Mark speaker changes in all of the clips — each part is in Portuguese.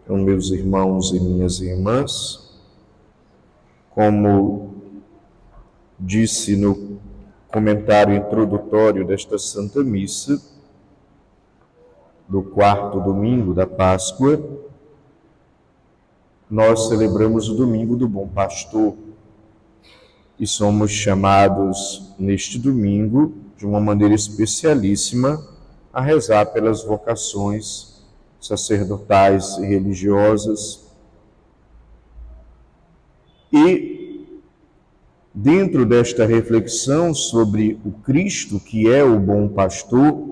Speaker 1: Então, meus irmãos e minhas irmãs, como disse no comentário introdutório desta Santa Missa, do quarto domingo da Páscoa, nós celebramos o Domingo do Bom Pastor e somos chamados neste domingo, de uma maneira especialíssima, a rezar pelas vocações sacerdotais e religiosas. E, dentro desta reflexão sobre o Cristo, que é o bom pastor,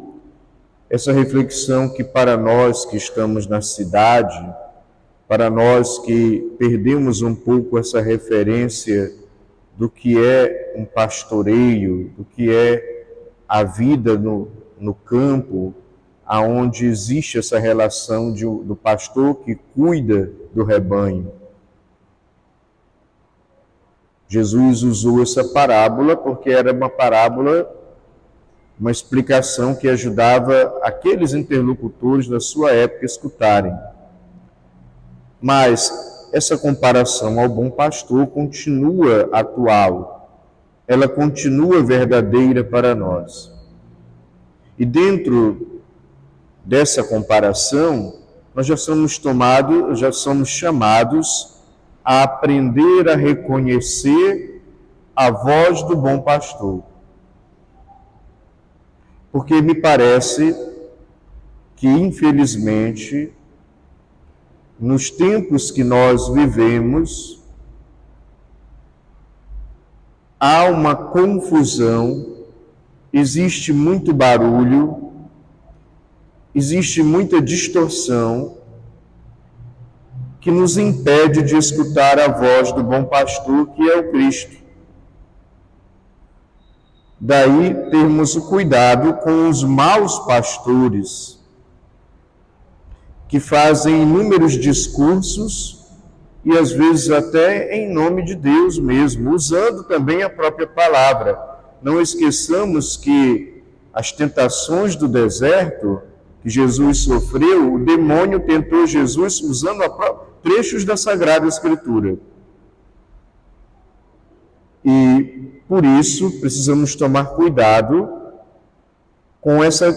Speaker 1: essa reflexão que para nós que estamos na cidade, para nós que perdemos um pouco essa referência do que é um pastoreio, do que é a vida no campo, aonde existe essa relação do pastor que cuida do rebanho. Jesus usou essa parábola porque era uma parábola, uma explicação que ajudava aqueles interlocutores da sua época a escutarem. Mas essa comparação ao bom pastor continua atual, ela continua verdadeira para nós. E dentro dessa comparação, nós já somos chamados a aprender a reconhecer a voz do bom pastor. Porque me parece que, infelizmente, nos tempos que nós vivemos, há uma confusão, existe muito barulho, existe muita distorção que nos impede de escutar a voz do bom pastor, que é o Cristo. Daí termos o cuidado com os maus pastores, que fazem inúmeros discursos e às vezes até em nome de Deus mesmo, usando também a própria palavra. Não esqueçamos que as tentações do deserto que Jesus sofreu, o demônio tentou Jesus usando trechos da Sagrada Escritura. E por isso precisamos tomar cuidado com essa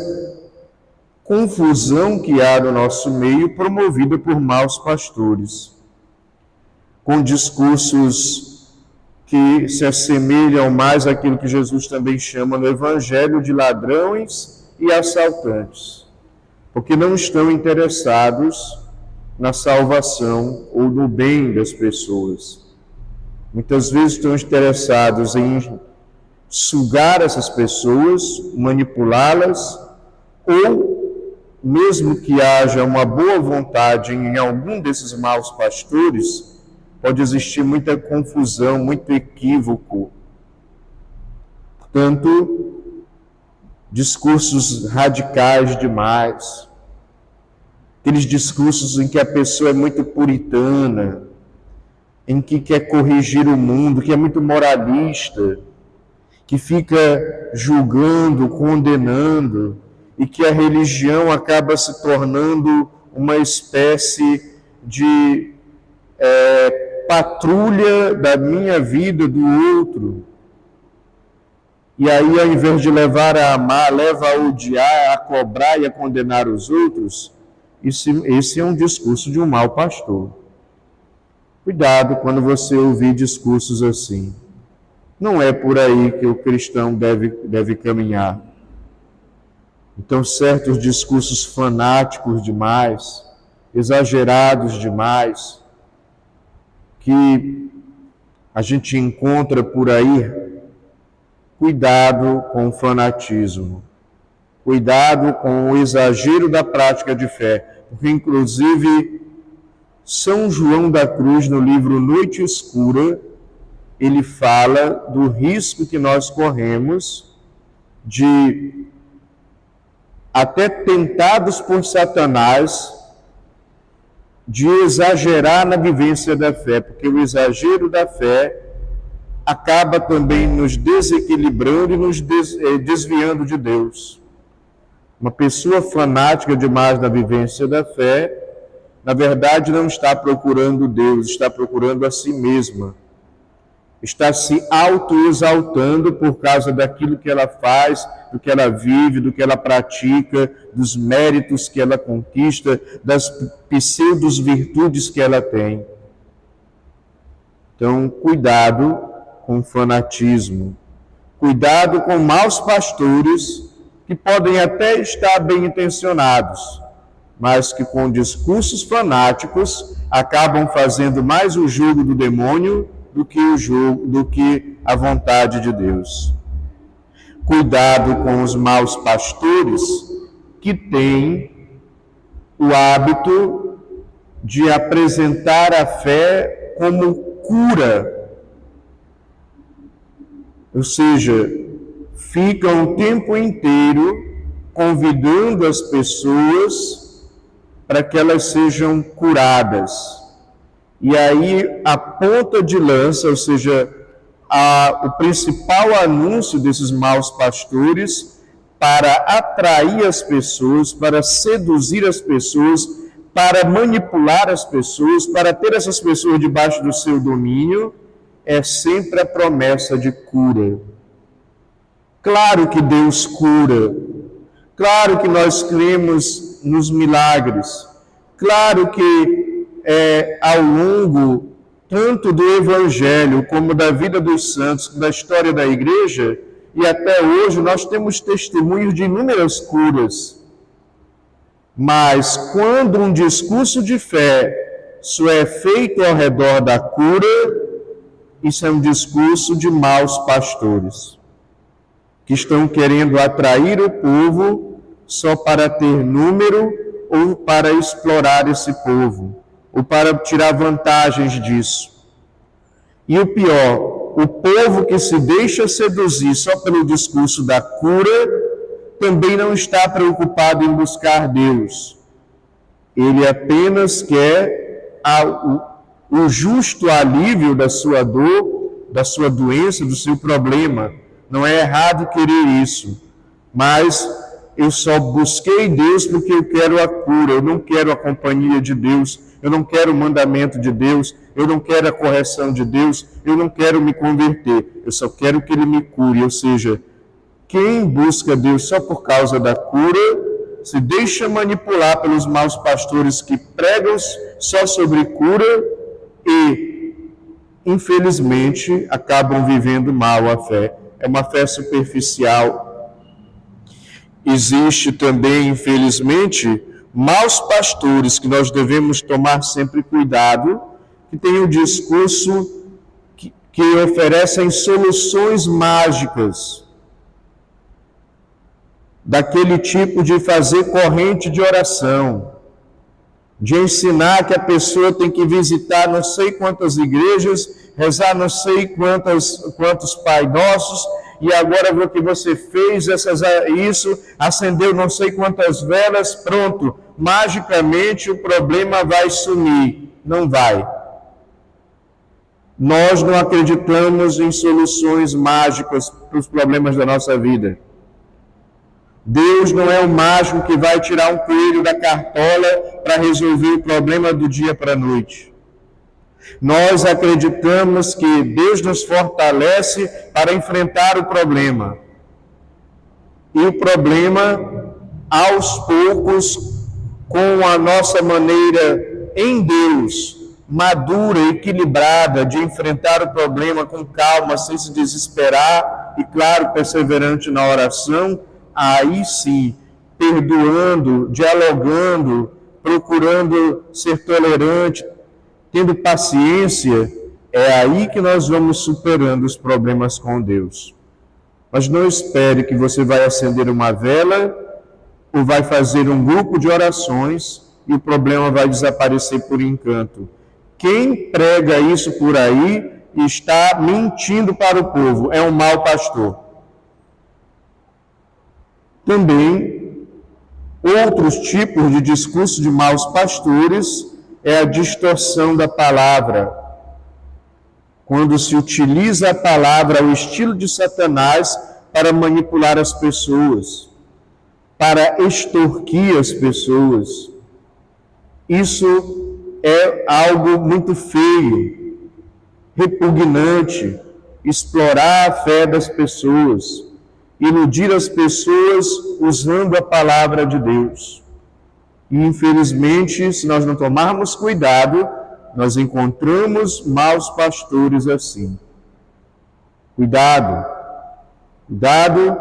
Speaker 1: confusão que há no nosso meio, promovida por maus pastores, com discursos que se assemelham mais àquilo que Jesus também chama no Evangelho de ladrões e assaltantes, porque não estão interessados na salvação ou no bem das pessoas. Muitas vezes estão interessados em sugar essas pessoas, manipulá-las, ou mesmo que haja uma boa vontade em algum desses maus pastores, pode existir muita confusão, muito equívoco. Portanto, discursos radicais demais, aqueles discursos em que a pessoa é muito puritana, em que quer corrigir o mundo, que é muito moralista, que fica julgando, condenando, e que a religião acaba se tornando uma espécie de patrulha da minha vida, do outro. E aí, ao invés de levar a amar, leva a odiar, a cobrar e a condenar os outros. Esse é um discurso de um mau pastor. Cuidado quando você ouvir discursos assim. Não é por aí que o cristão deve caminhar. Então, certos discursos fanáticos demais, exagerados demais, que a gente encontra por aí, cuidado com o fanatismo, cuidado com o exagero da prática de fé, porque inclusive São João da Cruz, no livro Noite Escura, ele fala do risco que nós corremos de, até tentados por Satanás, de exagerar na vivência da fé, porque o exagero da fé acaba também nos desequilibrando e nos desviando de Deus. Uma pessoa fanática demais na vivência da fé na verdade não está procurando Deus, está procurando a si mesma. Está se autoexaltando por causa daquilo que ela faz, do que ela vive, do que ela pratica, dos méritos que ela conquista, das pseudos virtudes que ela tem. Então, cuidado com o fanatismo. Cuidado com maus pastores que podem até estar bem intencionados, mas que com discursos fanáticos acabam fazendo mais o jugo do demônio do que a vontade de Deus. Cuidado com os maus pastores que têm o hábito de apresentar a fé como cura. Ou seja, ficam o tempo inteiro convidando as pessoas para que elas sejam curadas. E aí a ponta de lança, ou seja, o principal anúncio desses maus pastores para atrair as pessoas, para seduzir as pessoas, para manipular as pessoas, para ter essas pessoas debaixo do seu domínio, é sempre a promessa de cura. Claro que Deus cura, claro que nós cremos nos milagres, claro que ao longo tanto do Evangelho como da vida dos santos, da história da Igreja, e até hoje nós temos testemunhos de inúmeras curas. Mas quando um discurso de fé só é feito ao redor da cura, isso é um discurso de maus pastores, que estão querendo atrair o povo só para ter número ou para explorar esse povo, ou para tirar vantagens disso. E o pior, o povo que se deixa seduzir só pelo discurso da cura, também não está preocupado em buscar Deus. Ele apenas quer o justo alívio da sua dor, da sua doença, do seu problema. Não é errado querer isso, mas eu só busquei Deus porque eu quero a cura, eu não quero a companhia de Deus, eu não quero o mandamento de Deus, eu não quero a correção de Deus, eu não quero me converter, eu só quero que Ele me cure. Ou seja, quem busca Deus só por causa da cura, se deixa manipular pelos maus pastores que pregam só sobre cura e, infelizmente, acabam vivendo mal a fé. É uma fé superficial. Existe também, infelizmente, maus pastores que nós devemos tomar sempre cuidado, que têm um discurso que oferecem soluções mágicas, daquele tipo de fazer corrente de oração, de ensinar que a pessoa tem que visitar não sei quantas igrejas, rezar não sei quantos Pai Nossos, e agora o que você fez, isso, acendeu não sei quantas velas, pronto, magicamente o problema vai sumir. Não vai. Nós não acreditamos em soluções mágicas para os problemas da nossa vida. Deus não é o mágico que vai tirar um coelho da cartola para resolver o problema do dia para a noite. Nós acreditamos que Deus nos fortalece para enfrentar o problema. E o problema, aos poucos, com a nossa maneira em Deus, madura, equilibrada, de enfrentar o problema com calma, sem se desesperar, e claro, perseverante na oração, aí sim, perdoando, dialogando, procurando ser tolerante, tendo paciência, é aí que nós vamos superando os problemas com Deus. Mas não espere que você vai acender uma vela ou vai fazer um grupo de orações e o problema vai desaparecer por encanto. Quem prega isso por aí está mentindo para o povo, é um mau pastor. Também, outros tipos de discurso de maus pastores é a distorção da palavra. Quando se utiliza a palavra ao estilo de Satanás para manipular as pessoas, para extorquir as pessoas. Isso é algo muito feio, repugnante, explorar a fé das pessoas, iludir as pessoas usando a palavra de Deus. E, infelizmente, se nós não tomarmos cuidado, nós encontramos maus pastores assim. Cuidado, cuidado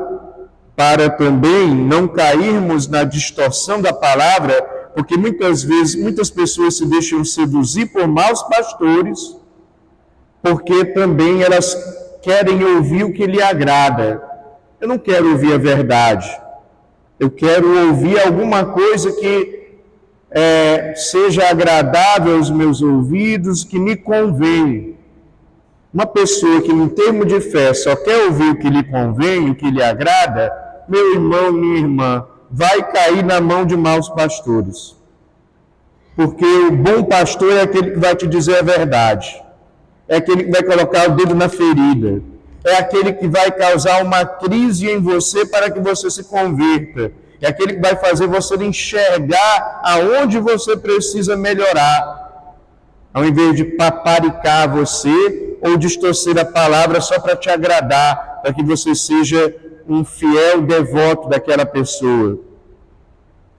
Speaker 1: para também não cairmos na distorção da palavra, porque muitas vezes muitas pessoas se deixam seduzir por maus pastores, porque também elas querem ouvir o que lhe agrada. Eu não quero ouvir a verdade, eu quero ouvir alguma coisa que seja agradável aos meus ouvidos, que me convém. Uma pessoa que, em termos de fé, só quer ouvir o que lhe convém, o que lhe agrada, meu irmão, minha irmã, vai cair na mão de maus pastores. Porque o bom pastor é aquele que vai te dizer a verdade, é aquele que vai colocar o dedo na ferida, é aquele que vai causar uma crise em você para que você se converta, é aquele que vai fazer você enxergar aonde você precisa melhorar, ao invés de paparicar você ou distorcer a palavra só para te agradar, para que você seja um fiel devoto daquela pessoa.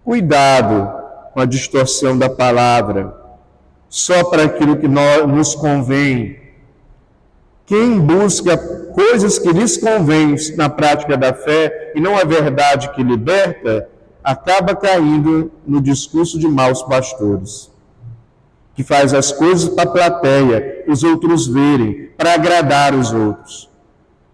Speaker 1: Cuidado com a distorção da palavra, só para aquilo que nos convém. Quem busca coisas que lhes convêm na prática da fé e não a verdade que liberta, acaba caindo no discurso de maus pastores, que faz as coisas para a plateia, os outros verem, para agradar os outros.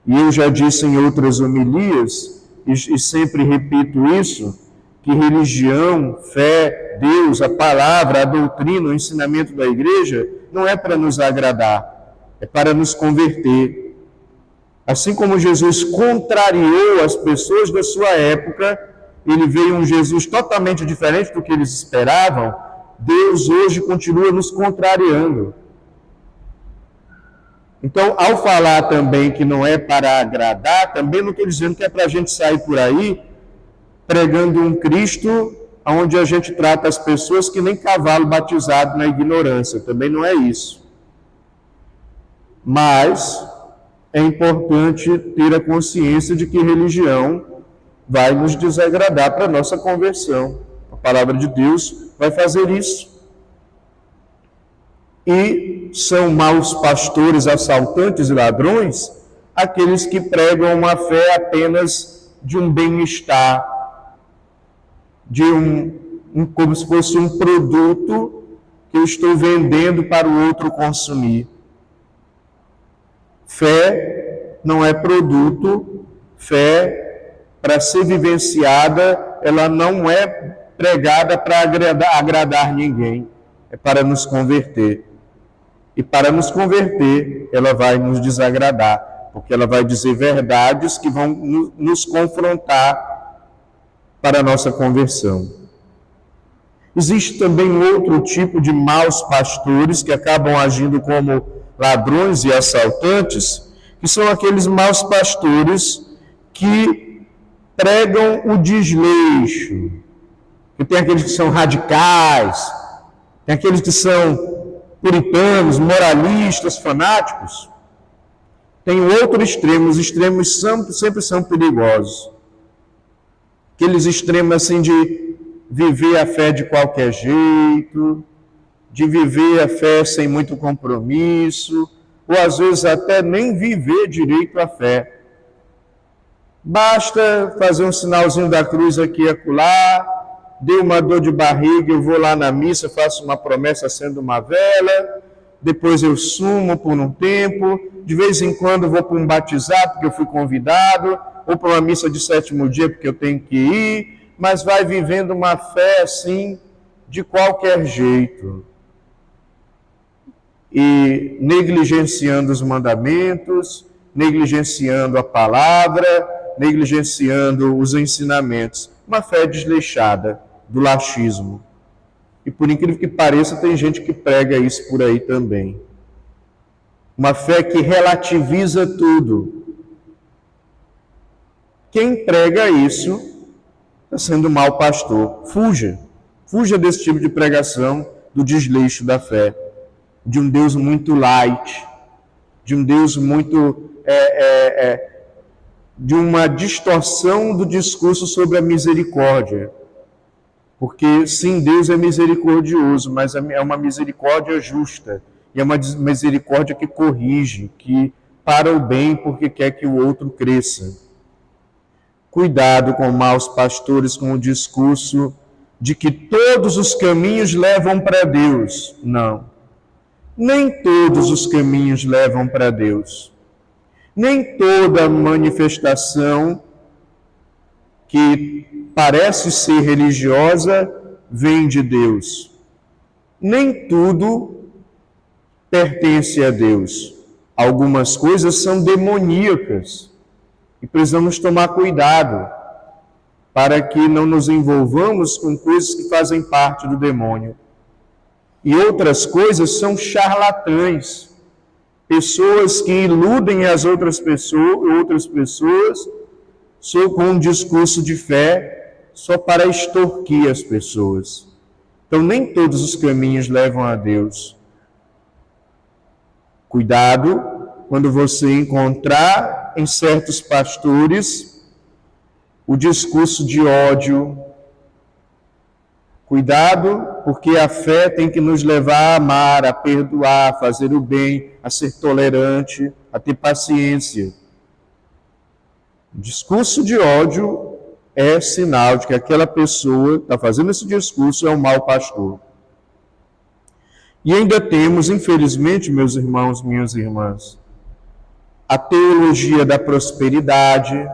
Speaker 1: E eu já disse em outras homilias, e sempre repito isso, que religião, fé, Deus, a palavra, a doutrina, o ensinamento da igreja, não é para nos agradar, é para nos converter. Assim como Jesus contrariou as pessoas da sua época, ele veio um Jesus totalmente diferente do que eles esperavam, Deus hoje continua nos contrariando. Então, ao falar também que não é para agradar, também não estou dizendo que é para a gente sair por aí pregando um Cristo onde a gente trata as pessoas que nem cavalo batizado na ignorância. Também não é isso. Mas é importante ter a consciência de que religião vai nos desagradar para a nossa conversão. A palavra de Deus vai fazer isso. E são maus pastores, assaltantes e ladrões aqueles que pregam uma fé apenas de um bem-estar, de como se fosse um produto que eu estou vendendo para o outro consumir. Fé não é produto, fé, para ser vivenciada, ela não é pregada para agradar ninguém, é para nos converter. E para nos converter, ela vai nos desagradar, porque ela vai dizer verdades que vão nos confrontar para a nossa conversão. Existe também outro tipo de maus pastores que acabam agindo como ladrões e assaltantes, que são aqueles maus pastores que pregam o desleixo. E tem aqueles que são radicais, tem aqueles que são puritanos, moralistas, fanáticos. Tem outro extremo, os extremos sempre são perigosos. Aqueles extremos assim de viver a fé de qualquer jeito, de viver a fé sem muito compromisso, ou às vezes até nem viver direito a fé. Basta fazer um sinalzinho da cruz aqui e acolá, deu uma dor de barriga, eu vou lá na missa, faço uma promessa acendo uma vela, depois eu sumo por um tempo, de vez em quando vou para um batizado porque eu fui convidado, ou para uma missa de 7º dia porque eu tenho que ir, mas vai vivendo uma fé assim, de qualquer jeito. E negligenciando os mandamentos, negligenciando a palavra, negligenciando os ensinamentos. Uma fé desleixada do laxismo. E por incrível que pareça, tem gente que prega isso por aí também. Uma fé que relativiza tudo. Quem prega isso está sendo mau pastor. Fuja. Fuja desse tipo de pregação do desleixo da fé, de um Deus muito light, de um Deus muito... de uma distorção do discurso sobre a misericórdia. Porque, sim, Deus é misericordioso, mas é uma misericórdia justa. E é uma misericórdia que corrige, que para o bem porque quer que o outro cresça. Cuidado com maus pastores, com o discurso de que todos os caminhos levam para Deus. Não. Nem todos os caminhos levam para Deus. Nem toda manifestação que parece ser religiosa vem de Deus. Nem tudo pertence a Deus. Algumas coisas são demoníacas e precisamos tomar cuidado para que não nos envolvamos com coisas que fazem parte do demônio. E outras coisas são charlatães, pessoas que iludem as outras pessoas com um discurso de fé só para extorquir as pessoas. Então, nem todos os caminhos levam a Deus. Cuidado quando você encontrar em certos pastores o discurso de ódio. Cuidado, porque a fé tem que nos levar a amar, a perdoar, a fazer o bem, a ser tolerante, a ter paciência. O discurso de ódio é sinal de que aquela pessoa que está fazendo esse discurso é um mau pastor. E ainda temos, infelizmente, meus irmãos, minhas irmãs, a teologia da prosperidade,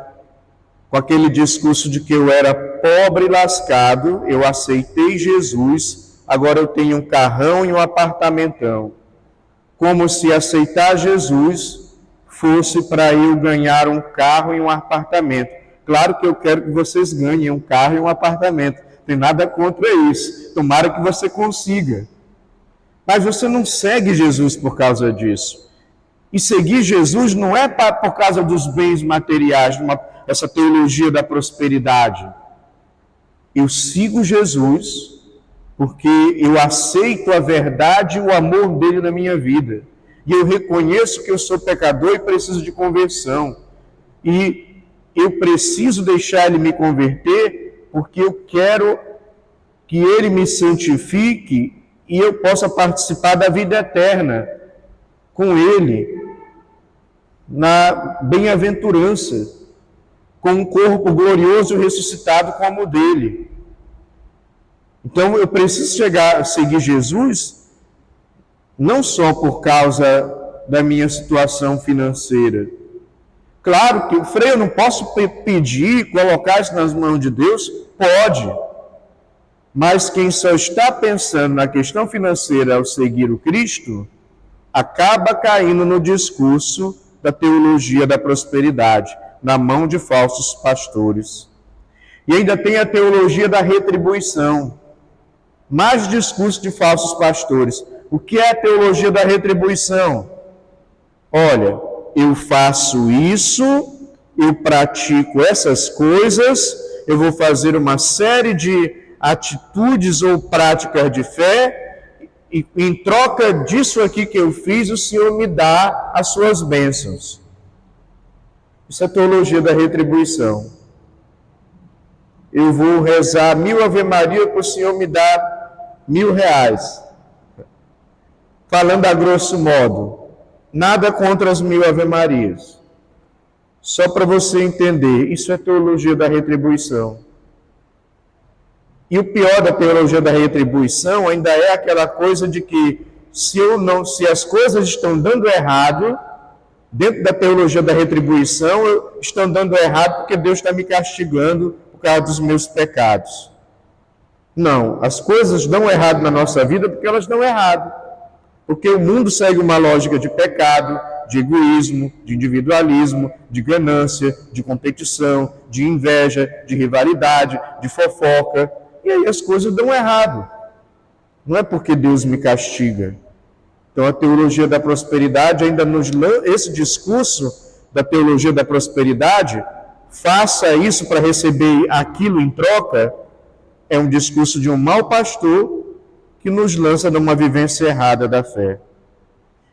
Speaker 1: com aquele discurso de que eu era pobre e lascado, eu aceitei Jesus, agora eu tenho um carrão e um apartamentão. Como se aceitar Jesus fosse para eu ganhar um carro e um apartamento. Claro que eu quero que vocês ganhem um carro e um apartamento. Não tem nada contra isso. Tomara que você consiga. Mas você não segue Jesus por causa disso. E seguir Jesus não é por causa dos bens materiais, essa teologia da prosperidade. Eu sigo Jesus porque eu aceito a verdade e o amor dele na minha vida. E eu reconheço que eu sou pecador e preciso de conversão. E eu preciso deixar ele me converter porque eu quero que ele me santifique e eu possa participar da vida eterna com ele, na bem-aventurança, com um corpo glorioso e ressuscitado como o dele. Então eu preciso seguir Jesus, não só por causa da minha situação financeira. Claro que eu não posso pedir, colocar isso nas mãos de Deus, pode. Mas quem só está pensando na questão financeira ao seguir o Cristo, acaba caindo no discurso da teologia da prosperidade, na mão de falsos pastores. E ainda tem a teologia da retribuição, mais discurso de falsos pastores. O que é a teologia da retribuição? Olha, eu faço isso, eu pratico essas coisas, eu vou fazer uma série de atitudes ou práticas de fé, e em troca disso aqui que eu fiz, o Senhor me dá as suas bênçãos. Isso é a teologia da retribuição. Eu vou rezar 1000 Ave Maria para o Senhor me dar R$1000. Falando a grosso modo, nada contra as 1000 Ave Marias. Só para você entender, isso é teologia da retribuição. E o pior da teologia da retribuição ainda é aquela coisa de que se as coisas estão dando errado, dentro da teologia da retribuição, estão dando errado porque Deus está me castigando por causa dos meus pecados. Não, as coisas dão errado na nossa vida porque elas dão errado. Porque o mundo segue uma lógica de pecado, de egoísmo, de individualismo, de ganância, de competição, de inveja, de rivalidade, de fofoca. E aí as coisas dão errado. Não é porque Deus me castiga. Então a teologia da prosperidade ainda esse discurso da teologia da prosperidade, faça isso para receber aquilo em troca, é um discurso de um mau pastor que nos lança numa vivência errada da fé.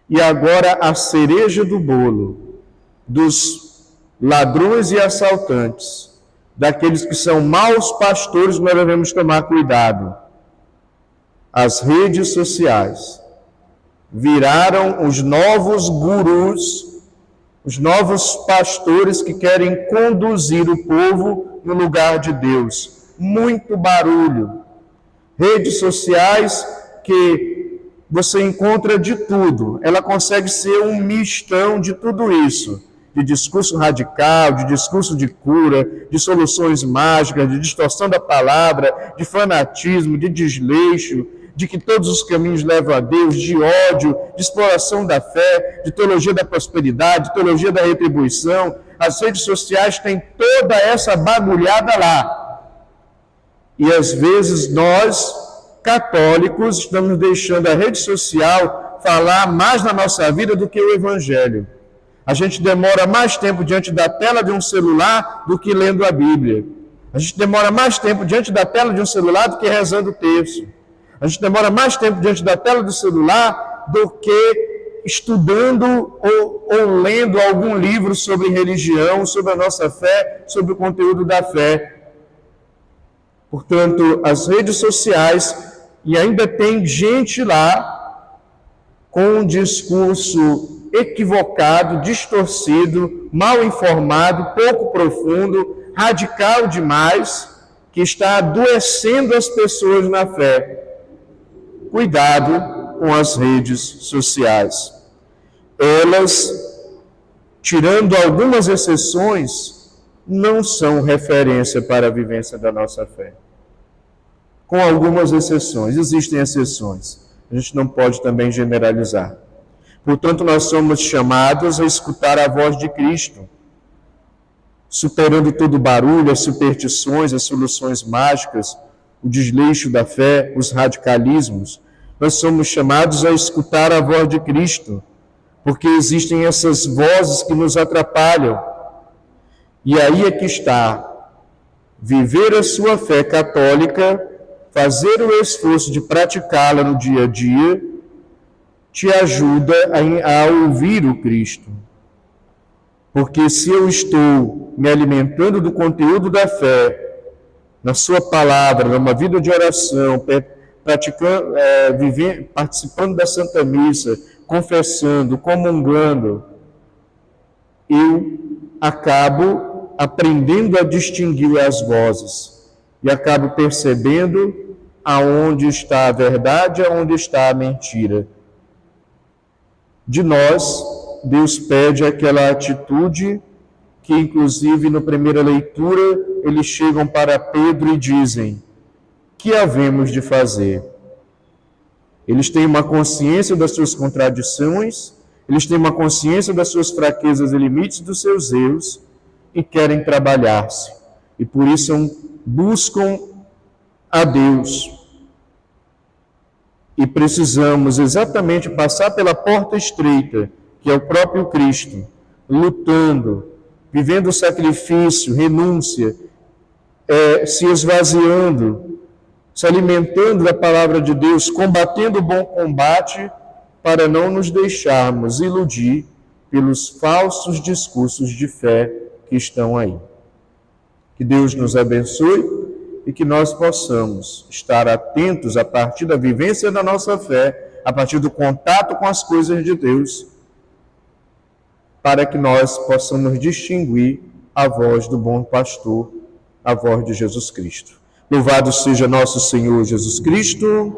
Speaker 1: E agora a cereja do bolo dos ladrões e assaltantes, daqueles que são maus pastores, nós devemos tomar cuidado. As redes sociais viraram os novos gurus, os novos pastores que querem conduzir o povo no lugar de Deus. Muito barulho. Redes sociais que você encontra de tudo. Ela consegue ser um mistão de tudo isso. De discurso radical, de discurso de cura, de soluções mágicas, de distorção da palavra, de fanatismo, de desleixo, de que todos os caminhos levam a Deus, de ódio, de exploração da fé, de teologia da prosperidade, de teologia da retribuição. As redes sociais têm toda essa bagulhada lá. E às vezes nós, católicos, estamos deixando a rede social falar mais na nossa vida do que o Evangelho. A gente demora mais tempo diante da tela de um celular do que lendo a Bíblia. A gente demora mais tempo diante da tela de um celular do que rezando o terço. A gente demora mais tempo diante da tela do celular do que estudando ou lendo algum livro sobre religião, sobre a nossa fé, sobre o conteúdo da fé. Portanto, as redes sociais, e ainda tem gente lá com um discurso equivocado, distorcido, mal informado, pouco profundo, radical demais, que está adoecendo as pessoas na fé. Cuidado com as redes sociais. Elas, tirando algumas exceções, não são referência para a vivência da nossa fé. Com algumas exceções, existem exceções. A gente não pode também generalizar. Portanto, nós somos chamados a escutar a voz de Cristo, superando todo o barulho, as superstições, as soluções mágicas, o desleixo da fé, os radicalismos. Nós somos chamados a escutar a voz de Cristo, porque existem essas vozes que nos atrapalham. E aí é que está. Viver a sua fé católica, fazer o esforço de praticá-la no dia a dia, te ajuda a ouvir o Cristo. Porque se eu estou me alimentando do conteúdo da fé, na sua palavra, numa vida de oração, praticando, participando da Santa Missa, confessando, comungando, eu acabo aprendendo a distinguir as vozes e acabo percebendo aonde está a verdade e aonde está a mentira. De nós, Deus pede aquela atitude que, inclusive, na primeira leitura, eles chegam para Pedro e dizem: que havemos de fazer? Eles têm uma consciência das suas contradições, eles têm uma consciência das suas fraquezas e limites, dos seus erros, e querem trabalhar-se. E por isso buscam a Deus. E precisamos exatamente passar pela porta estreita, que é o próprio Cristo, lutando, vivendo o sacrifício, renúncia, se esvaziando, se alimentando da palavra de Deus, combatendo o bom combate, para não nos deixarmos iludir pelos falsos discursos de fé que estão aí. Que Deus nos abençoe e que nós possamos estar atentos a partir da vivência da nossa fé, a partir do contato com as coisas de Deus, para que nós possamos distinguir a voz do bom pastor, a voz de Jesus Cristo. Louvado seja nosso Senhor Jesus Cristo.